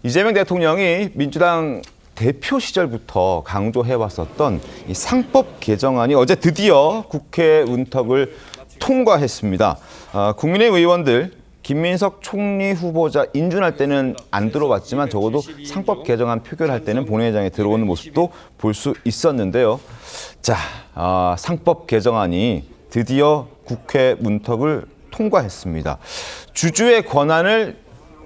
이재명 대통령이 민주당 대표 시절부터 강조해왔었던 이 상법 개정안이 어제 드디어 국회 문턱을 통과했습니다. 국민의힘 의원들 김민석 총리 후보자 인준할 때는 안 들어왔지만 적어도 상법 개정안 표결할 때는 본회의장에 들어오는 모습도 볼 수 있었는데요. 자, 상법 개정안이 드디어 국회 문턱을 통과했습니다. 주주의 권한을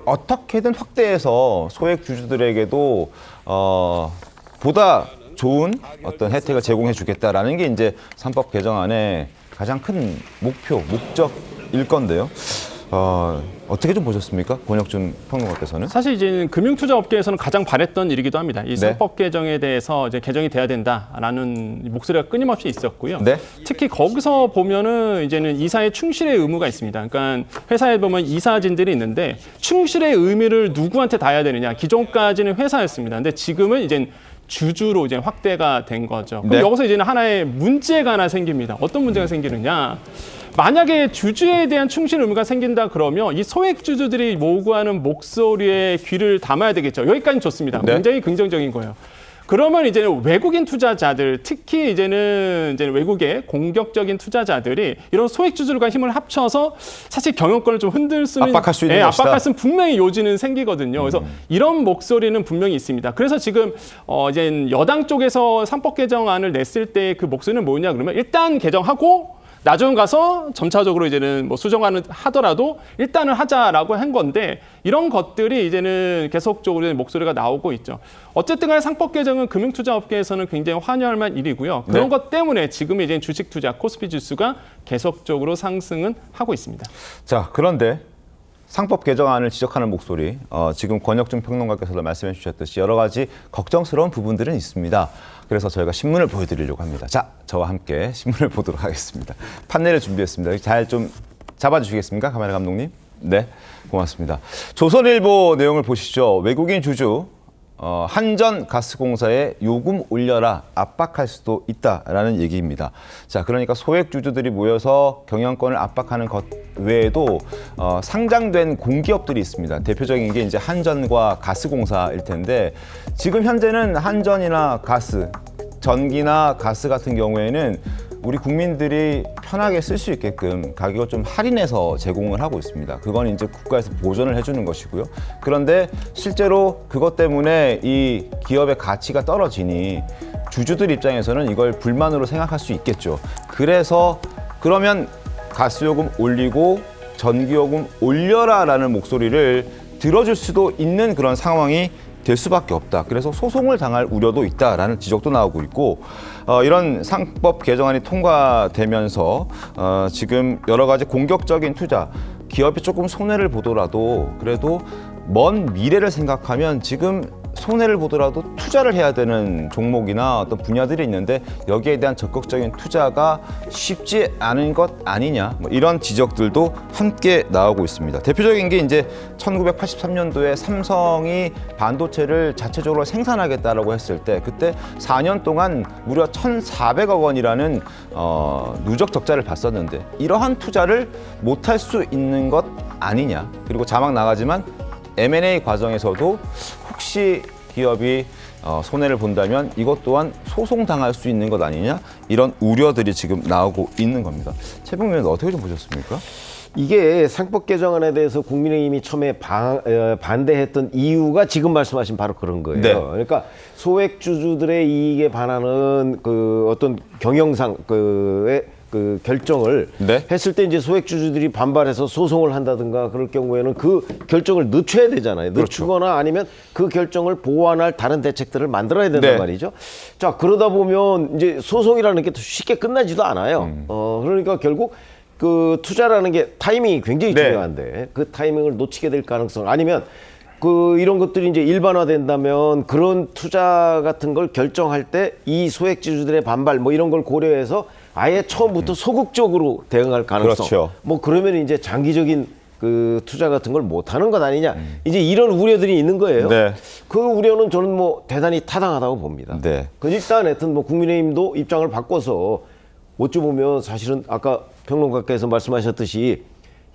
어떻게든 확대해서 소액 주주들에게도 보다 좋은 어떤 혜택을 제공해 주겠다라는 게 이제 상법 개정안의 가장 큰 목적일 건데요. 어떻게 좀 보셨습니까? 권혁준 평론가께서는? 사실 이제 금융투자업계에서는 가장 바랬던 일이기도 합니다. 이 상법 개정에 대해서 이제 개정이 돼야 된다라는 목소리가 끊임없이 있었고요. 네. 특히 거기서 보면은 이제는 이사의 충실의 의무가 있습니다. 그러니까 회사에 보면 이사진들이 있는데 충실의 의무를 누구한테 다해야 되느냐? 기존까지는 회사였습니다. 근데 지금은 이제 주주로 이제 확대가 된 거죠. 그럼 네. 여기서 이제는 하나의 문제가 하나 생깁니다. 어떤 문제가 생기느냐? 만약에 주주에 대한 충실 의무가 생긴다 그러면 이 소액 주주들이 요구하는 목소리에 귀를 담아야 되겠죠. 여기까지는 좋습니다. 네. 굉장히 긍정적인 거예요. 그러면 이제는 외국인 투자자들, 특히 이제는 외국의 공격적인 투자자들이 이런 소액 주주들과 힘을 합쳐서 사실 경영권을 좀 흔들 수는 압박할 수 있는 것이다. 압박할 수는 분명히 요지는 생기거든요. 그래서 이런 목소리는 분명히 있습니다. 그래서 지금 이제 여당 쪽에서 상법 개정안을 냈을 때 그 목소리는 뭐냐 그러면 일단 개정하고 나중 가서 점차적으로 이제는 뭐 수정안을 하더라도 일단은 하자라고 한 건데 이런 것들이 이제는 계속적으로 목소리가 나오고 있죠. 어쨌든 간에 상법 개정은 금융투자업계에서는 굉장히 환영할 만한 일이고요. 그런 네. 것 때문에 지금 이제 주식 투자 코스피 지수가 계속적으로 상승은 하고 있습니다. 자, 그런데 상법 개정안을 지적하는 목소리, 지금 권혁준 평론가께서도 말씀해 주셨듯이 여러 가지 걱정스러운 부분들은 있습니다. 그래서 저희가 신문을 보여드리려고 합니다. 자, 저와 함께 신문을 보도록 하겠습니다. 판넬을 준비했습니다. 잘 좀 잡아주시겠습니까? 카메라 감독님. 네, 고맙습니다. 조선일보 내용을 보시죠. 외국인 주주 한전가스공사에 요금 올려라 압박할 수도 있다라는 얘기입니다. 자, 그러니까 소액 주주들이 모여서 경영권을 압박하는 것 외에도 상장된 공기업들이 있습니다. 대표적인 게 이제 한전과 가스공사일 텐데 지금 현재는 한전이나 가스, 전기나 가스 같은 경우에는 우리 국민들이 편하게 쓸 수 있게끔 가격을 좀 할인해서 제공을 하고 있습니다. 그건 이제 국가에서 보전을 해주는 것이고요. 그런데 실제로 그것 때문에 이 기업의 가치가 떨어지니 주주들 입장에서는 이걸 불만으로 생각할 수 있겠죠. 그래서 그러면 가스요금 올리고 전기요금 올려라라는 목소리를 들어줄 수도 있는 그런 상황이 될 수밖에 없다. 그래서 소송을 당할 우려도 있다라는 지적도 나오고 있고 이런 상법 개정안이 통과되면서 지금 여러 가지 공격적인 투자, 기업이 조금 손해를 보더라도 그래도 먼 미래를 생각하면 지금 손해를 보더라도 투자를 해야 되는 종목이나 어떤 분야들이 있는데 여기에 대한 적극적인 투자가 쉽지 않은 것 아니냐, 뭐 이런 지적들도 함께 나오고 있습니다. 대표적인 게 이제 1983년도에 삼성이 반도체를 자체적으로 생산하겠다라고 했을 때 그때 4년 동안 무려 1,400억 원이라는 누적 적자를 봤었는데 이러한 투자를 못할 수 있는 것 아니냐. 그리고 자막 나가지만 M&A 과정에서도 혹시 기업이 손해를 본다면 이것 또한 소송당할 수 있는 것 아니냐, 이런 우려들이 지금 나오고 있는 겁니다. 최병민 의원 어떻게 좀 보셨습니까? 이게 상법 개정안에 대해서 국민의힘이 처음에 반대했던 이유가 지금 말씀하신 바로 그런 거예요. 네. 그러니까 소액 주주들의 이익에 반하는 그 어떤 경영상 그 결정을 네. 했을 때 이제 소액 주주들이 반발해서 소송을 한다든가 그럴 경우에는 그 결정을 늦춰야 되잖아요. 늦추거나 아니면 그 결정을 보완할 다른 대책들을 만들어야 된단 네. 말이죠. 자, 그러다 보면 이제 소송이라는 게 쉽게 끝나지도 않아요. 그러니까 결국 그 투자라는 게 타이밍이 굉장히 네. 중요한데 그 타이밍을 놓치게 될 가능성, 아니면 그 이런 것들이 이제 일반화된다면 그런 투자 같은 걸 결정할 때 이 소액 주주들의 반발 뭐 이런 걸 고려해서 아예 처음부터 소극적으로 대응할 가능성. 그렇죠. 뭐 그러면 이제 장기적인 그 투자 같은 걸 못하는 것 아니냐. 이제 이런 우려들이 있는 거예요. 네. 그 우려는 저는 뭐 대단히 타당하다고 봅니다. 네. 그 일단 하여튼 뭐 국민의힘도 입장을 바꿔서 어찌 보면 사실은 아까 평론가께서 말씀하셨듯이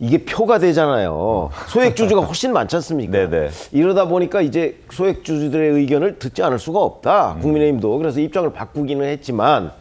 이게 표가 되잖아요. 소액주주가 훨씬 많지 않습니까? 네네. 이러다 보니까 이제 소액주주들의 의견을 듣지 않을 수가 없다. 국민의힘도. 그래서 입장을 바꾸기는 했지만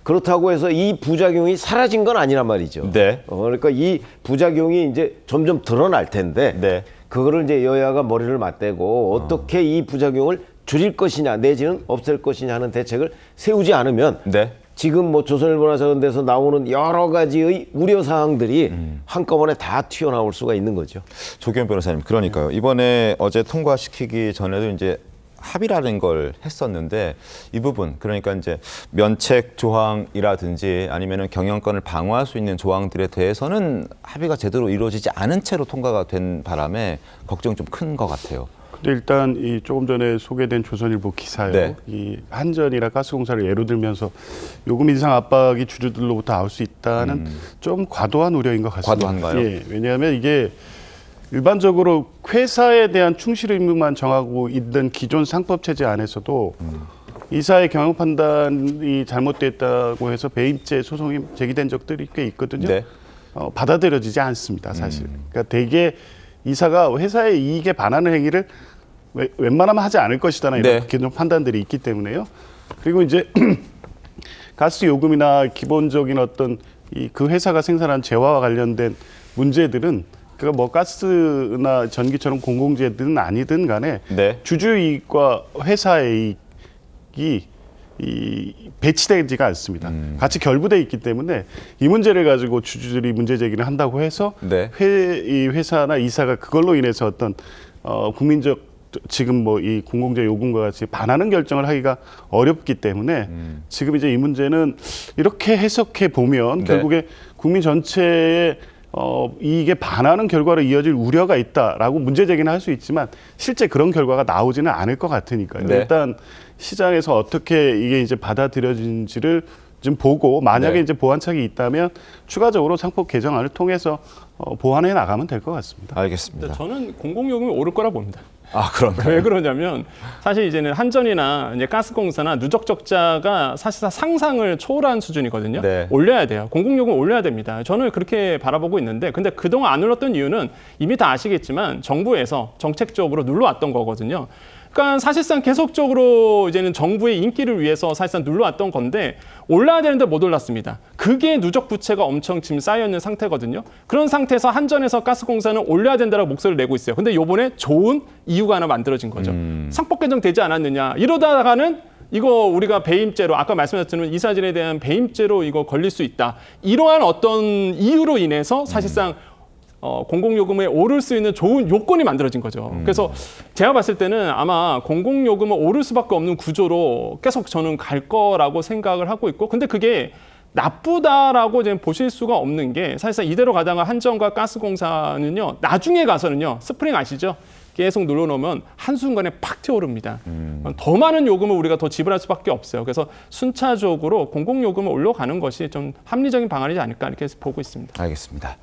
그렇다고 해서 이 부작용이 사라진 건 아니란 말이죠. 네. 그러니까 이 부작용이 이제 점점 드러날 텐데 네. 그거를 이제 여야가 머리를 맞대고 어떻게 이 부작용을 줄일 것이냐 내지는 없앨 것이냐 하는 대책을 세우지 않으면 네. 지금 뭐 조선일보나 저런 데서 나오는 여러 가지의 우려 사항들이 한꺼번에 다 튀어나올 수가 있는 거죠. 조기현 변호사님, 그러니까요. 이번에 어제 통과시키기 전에도 이제 합의라는 걸 했었는데 이 부분, 그러니까 이제 면책 조항이라든지 아니면은 경영권을 방어할 수 있는 조항들에 대해서는 합의가 제대로 이루어지지 않은 채로 통과가 된 바람에 걱정이 좀 큰 것 같아요. 근데 일단 이 조금 전에 소개된 조선일보 기사요. 네. 이 한전이나 가스공사를 예로 들면서 요금 인상 압박이 주주들로부터 나올 수 있다는 좀 과도한 우려인 것 같습니다. 과도한가요? 예, 왜냐하면 이게 일반적으로 회사에 대한 충실 의무만 정하고 있던 기존 상법 체제 안에서도 이사의 경영 판단이 잘못됐다고 해서 배임죄 소송이 제기된 적들이 꽤 있거든요. 네. 받아들여지지 않습니다, 사실. 그러니까 대개 이사가 회사의 이익에 반하는 행위를 웬만하면 하지 않을 것이다라는 이런 네. 기존 판단들이 있기 때문에요. 그리고 이제 가스 요금이나 기본적인 어떤 그 회사가 생산한 재화와 관련된 문제들은 그가 뭐 가스나 전기처럼 공공재든 아니든 간에 네. 주주 이익과 회사의 이익이 배치되지가 않습니다. 같이 결부돼 있기 때문에 이 문제를 가지고 주주들이 문제 제기를 한다고 해서 네. 이 회사나 이사가 그걸로 인해서 어떤 국민적 지금 뭐 이 공공재 요금과 같이 반하는 결정을 하기가 어렵기 때문에 지금 이제 이 문제는 이렇게 해석해 보면 네. 결국에 국민 전체의 이익에 반하는 결과로 이어질 우려가 있다라고 문제 제기는 할 수 있지만 실제 그런 결과가 나오지는 않을 것 같으니까요. 네. 일단 시장에서 어떻게 이게 이제 받아들여진지를 좀 보고 만약에 네. 이제 보완책이 있다면 추가적으로 상법 개정안을 통해서 보완해 나가면 될 것 같습니다. 알겠습니다. 저는 공공요금이 오를 거라 봅니다. 아, 그런가요? 왜 그러냐면 사실 이제는 한전이나 이제 가스공사나 누적 적자가 사실상 상상을 초월한 수준이거든요. 네. 올려야 돼요. 공공요금 올려야 됩니다. 저는 그렇게 바라보고 있는데 근데 그동안 안 올렸던 이유는 이미 다 아시겠지만 정부에서 정책적으로 눌러왔던 거거든요. 그러니까 사실상 계속적으로 이제는 정부의 인기를 위해서 사실상 눌러왔던 건데 올라야 되는데 못 올랐습니다. 그게 누적 부채가 엄청 지금 쌓여 있는 상태거든요. 그런 상태에서 한전에서 가스공사는 올려야 된다라고 목소리를 내고 있어요. 근데 요번에 좋은 이유가 하나 만들어진 거죠. 상법 개정되지 않았느냐. 이러다가는 이거 우리가 배임죄로 아까 말씀하셨지만 이사진에 대한 배임죄로 이거 걸릴 수 있다. 이러한 어떤 이유로 인해서 사실상 공공요금에 오를 수 있는 좋은 요건이 만들어진 거죠. 그래서 제가 봤을 때는 아마 공공요금은 오를 수밖에 없는 구조로 계속 저는 갈 거라고 생각을 하고 있고, 근데 그게 나쁘다라고 이제 보실 수가 없는 게 사실상 이대로 가다가 한전과 가스공사는요, 나중에 가서는요, 스프링 아시죠? 계속 눌러놓으면 한순간에 팍 튀어오릅니다. 더 많은 요금을 우리가 더 지불할 수밖에 없어요. 그래서 순차적으로 공공요금을 올려가는 것이 좀 합리적인 방안이지 않을까 이렇게 보고 있습니다. 알겠습니다.